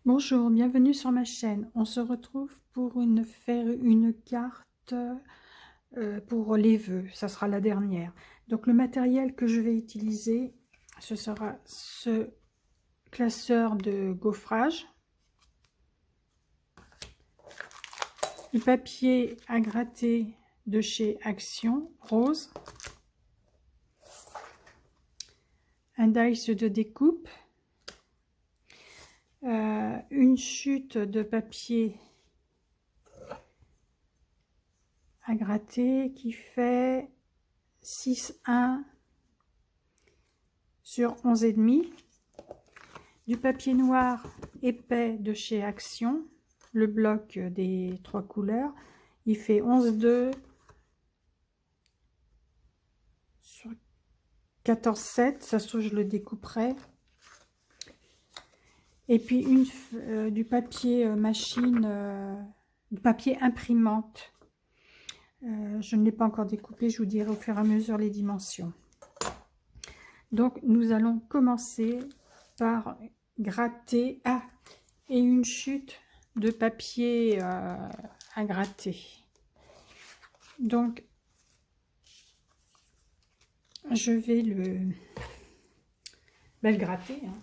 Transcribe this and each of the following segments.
Bonjour, bienvenue sur ma chaîne. On se retrouve pour faire une carte pour les vœux. Ça sera la dernière. Donc le matériel que je vais utiliser, ce sera ce classeur de gaufrage, le papier à gratter de chez Action rose, un dice de découpe, une chute de papier à gratter qui fait 6,1 sur 11,5, du papier noir épais de chez Action, le bloc des 3 couleurs, il fait 11,2 sur 14,7, ça se trouve je le découperai. Et puis du papier machine, du papier imprimante. Je ne l'ai pas encore découpé, je vous dirai au fur et à mesure les dimensions. Donc nous allons commencer par gratter. Ah, et une chute de papier à gratter. Donc je vais le gratter, hein.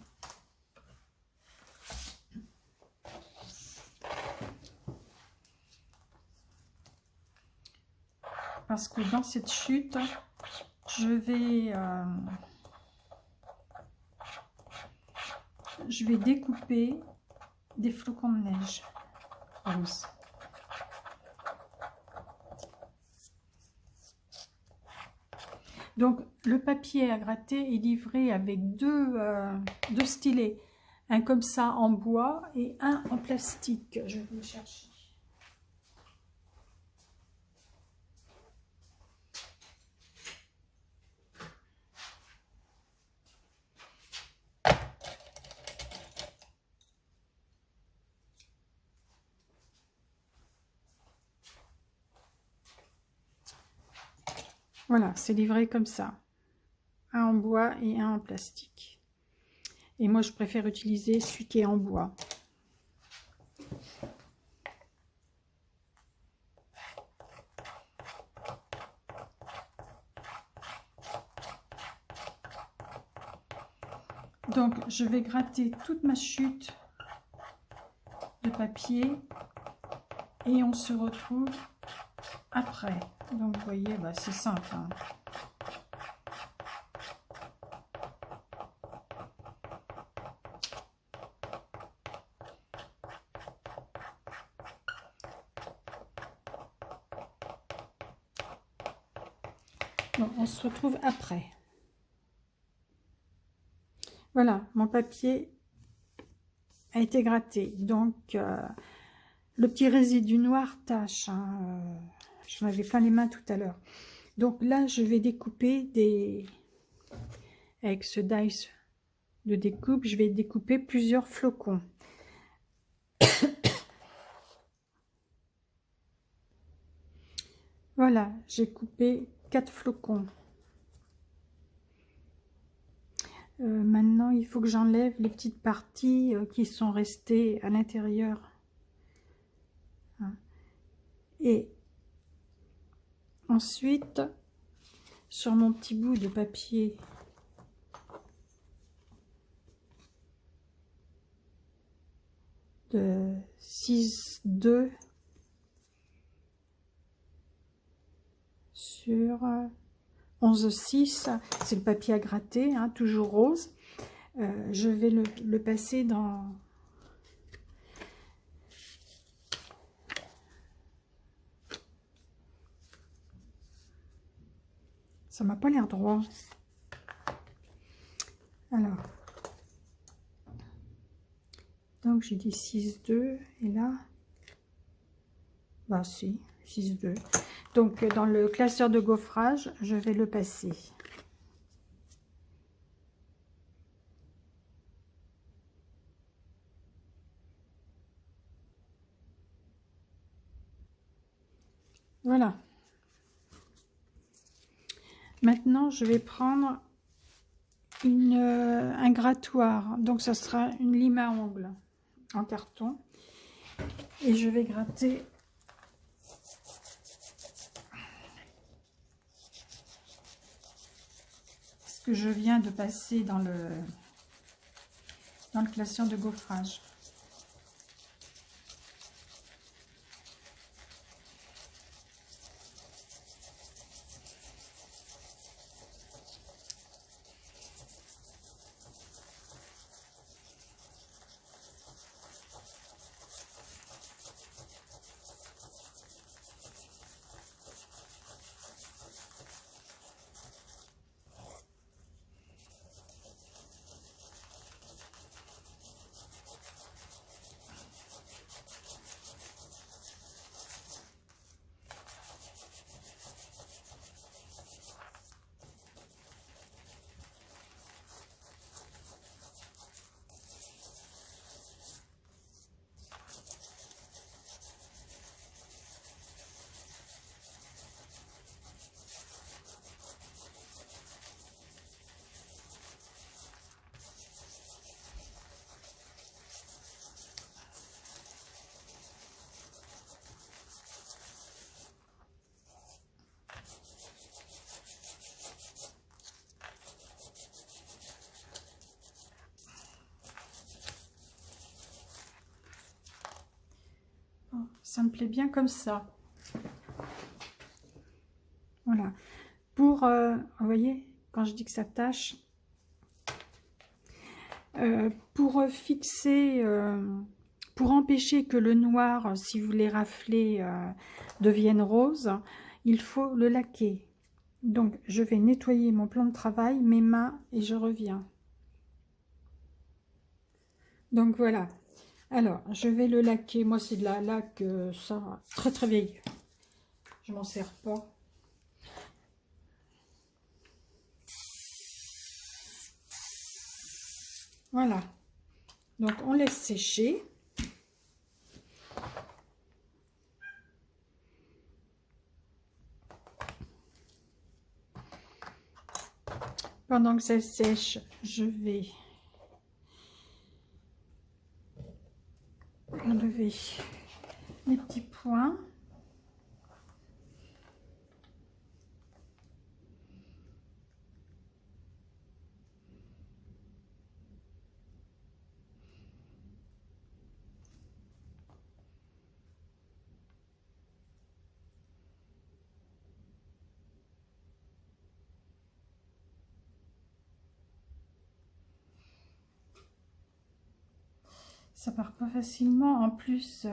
Parce que dans cette chute, je vais découper des flocons de neige roses. Donc le papier à gratter est livré avec deux stylets, un comme ça en bois et un en plastique. Je vais le chercher. Voilà, c'est livré comme ça. Un en bois et un en plastique. Et moi, je préfère utiliser celui qui est en bois. Donc, je vais gratter toute ma chute de papier et on se retrouve après. Donc, vous voyez, bah, c'est simple, hein. Donc, on se retrouve après. Voilà, mon papier a été gratté. Donc, le petit résidu noir tâche, hein, je m'avais plein les mains tout à l'heure. Donc là, je vais découper avec ce dice de découpe, je vais découper plusieurs flocons. Voilà, j'ai coupé 4 flocons. Maintenant, il faut que j'enlève les petites parties qui sont restées à l'intérieur. Et ensuite, sur mon petit bout de papier de 6,2 sur 11,6, c'est le papier à gratter, hein, toujours rose. Je vais le passer dans... Ça m'a pas l'air droit. Alors, donc j'ai dit 6,2 et là, bah si, 6,2. Donc dans le classeur de gaufrage, je vais le passer. Voilà. Maintenant, je vais prendre un grattoir. Donc, ça sera une lime à ongles. en carton. Et je vais gratter ce que je viens de passer dans le glaçon de gaufrage. Ça me plaît bien comme ça. Voilà. Pour, vous voyez, quand je dis que ça tâche, pour fixer, pour empêcher que le noir, si vous voulez rafler, devienne rose, il faut le laquer. Donc, je vais nettoyer mon plan de travail, mes mains, et je reviens. Donc, voilà. Alors, je vais le laquer. Moi, c'est de la laque, ça, très très vieille. Je m'en sers pas. Voilà. Donc, on laisse sécher. Pendant que ça sèche, je vais enlever les petits points. Ça part pas facilement. En plus,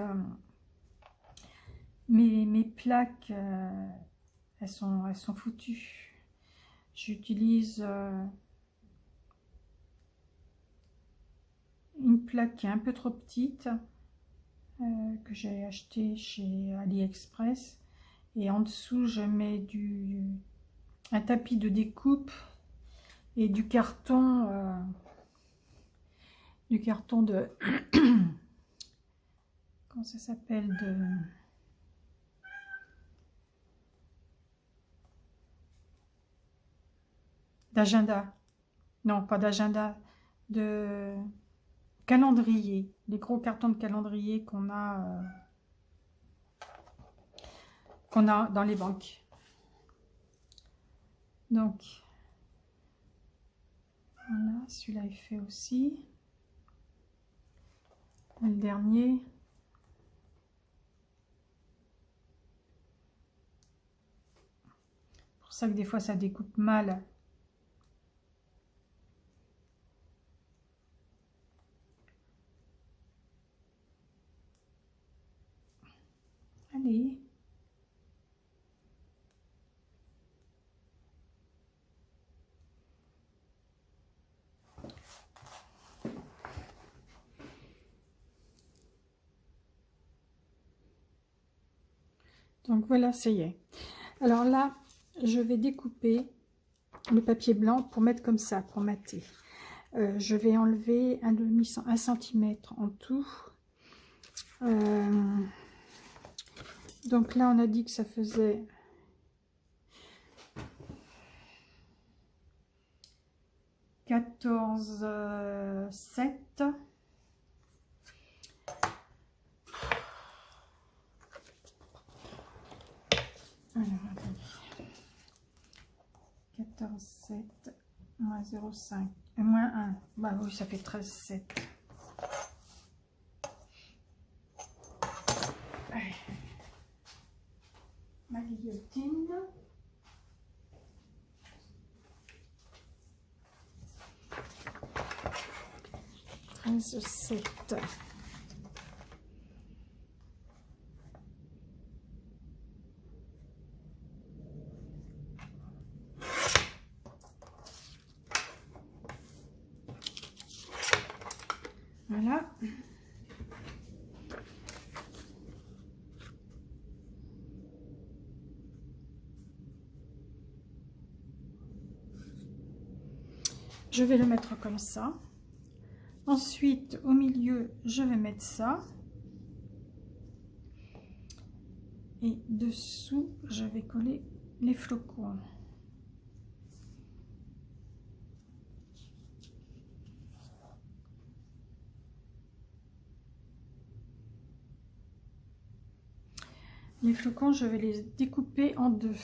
mes plaques, elles sont foutues. J'utilise une plaque qui est un peu trop petite, que j'ai acheté chez AliExpress. Et en dessous, je mets un tapis de découpe et du carton de comment ça s'appelle, d'agenda, non pas d'agenda, de calendrier, les gros cartons de calendrier qu'on a dans les banques. Donc voilà, celui-là est fait aussi. Le dernier. Pour ça que des fois ça découpe mal. Allez. Donc voilà, ça y est. Alors là, je vais découper le papier blanc pour mettre comme ça, pour mater. Je vais enlever un centimètre en tout. Donc là, on a dit que ça faisait 14,7. 14, 7, moins 0,5, moins 1. Bah oui, ça fait 13, 7. Allez. Ma guillotine. 13, 7. Voilà. Je vais le mettre comme ça. Ensuite, au milieu, je vais mettre ça. Et dessous, je vais coller les flocons. Les flocons, je vais les découper en deux.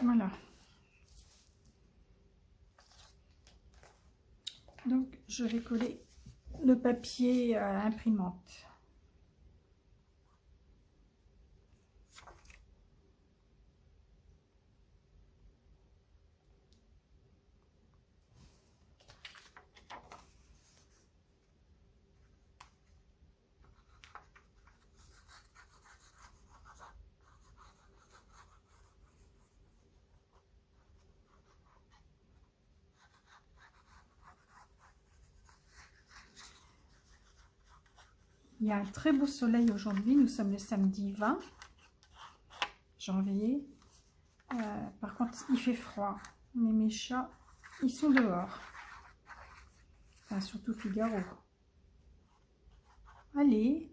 Voilà. Donc, je vais coller le papier imprimante. Il y a un très beau soleil aujourd'hui. Nous sommes le samedi 20 janvier. Par contre, il fait froid. Mais mes chats, ils sont dehors. Enfin, surtout Figaro. Allez.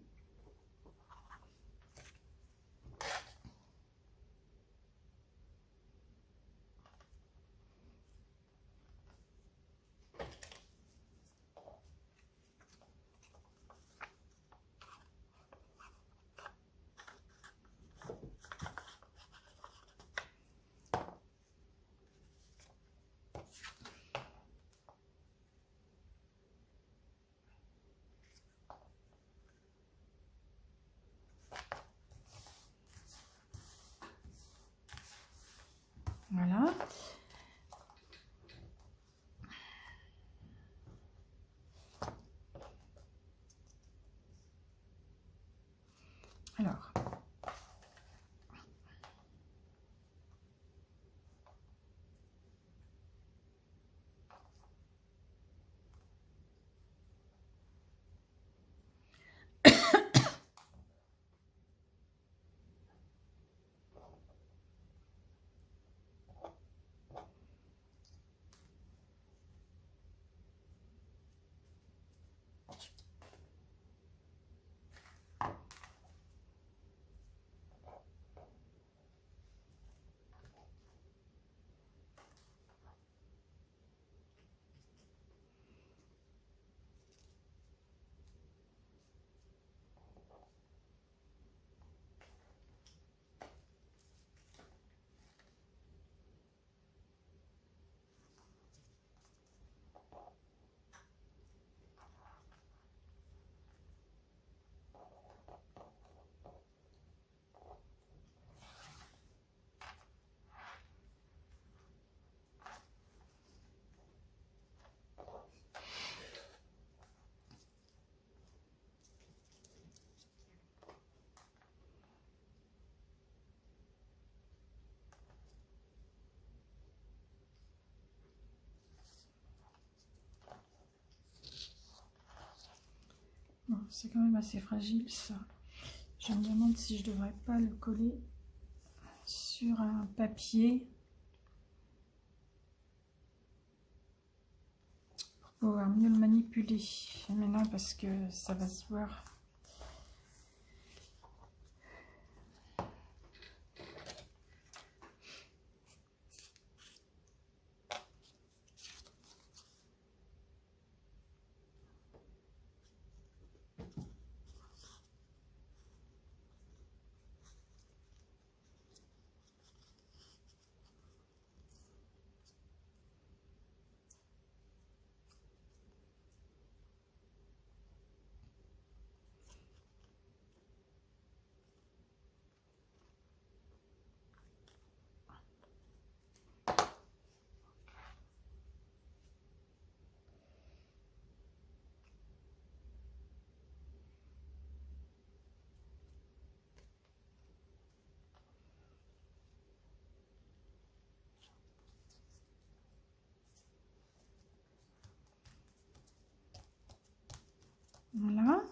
Voilà. Alors. Bon, c'est quand même assez fragile ça. Je me demande si je devrais pas le coller sur sur un papier pour pouvoir mieux le manipuler. Maintenant parce que ça va se voir. Voilà.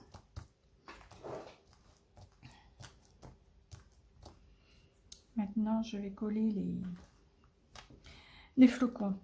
Maintenant, je vais coller les flocons.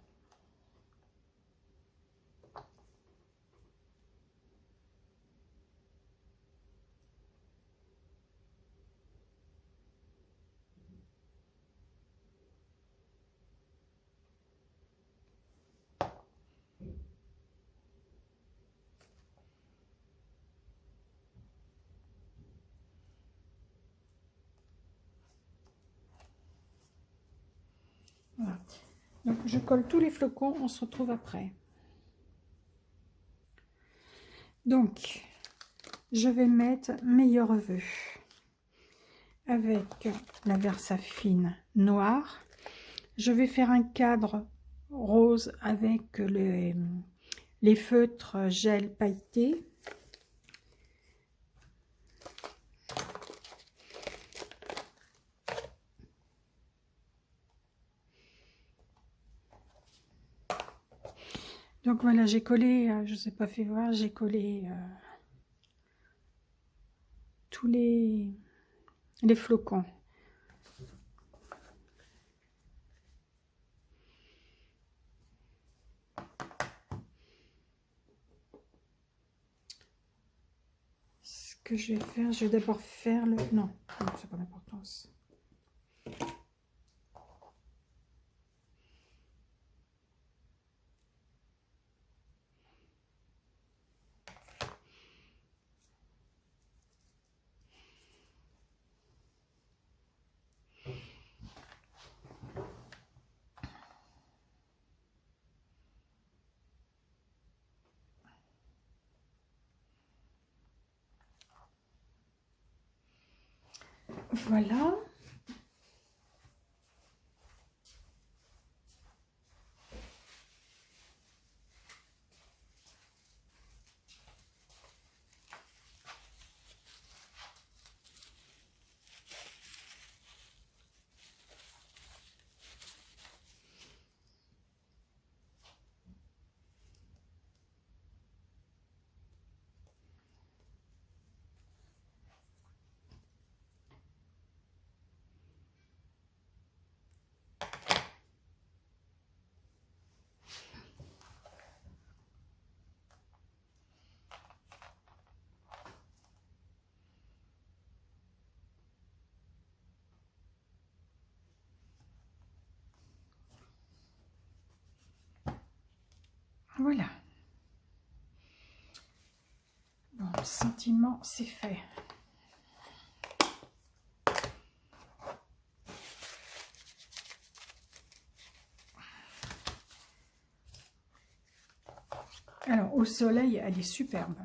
Voilà. Donc, je colle tous les flocons, on se retrouve après. Donc, je vais mettre Meilleur Vœu avec la Versafine noire. Je vais faire un cadre rose avec les feutres gel pailleté. Donc voilà, j'ai collé, je ne sais pas fait voir, j'ai collé tous les flocons. Ce que je vais faire, je vais d'abord faire le... Non, c'est pas d'importance. Voilà. Voilà. Bon, le sentiment, c'est fait. Alors, au soleil, elle est superbe.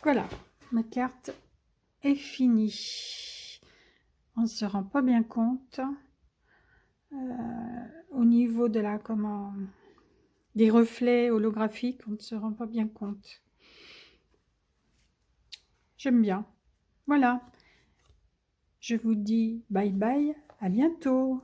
Voilà, ma carte est finie. On ne se rend pas bien compte au niveau de la des reflets holographiques, on ne se rend pas bien compte. J'aime bien. Voilà. Je vous dis bye bye, à bientôt.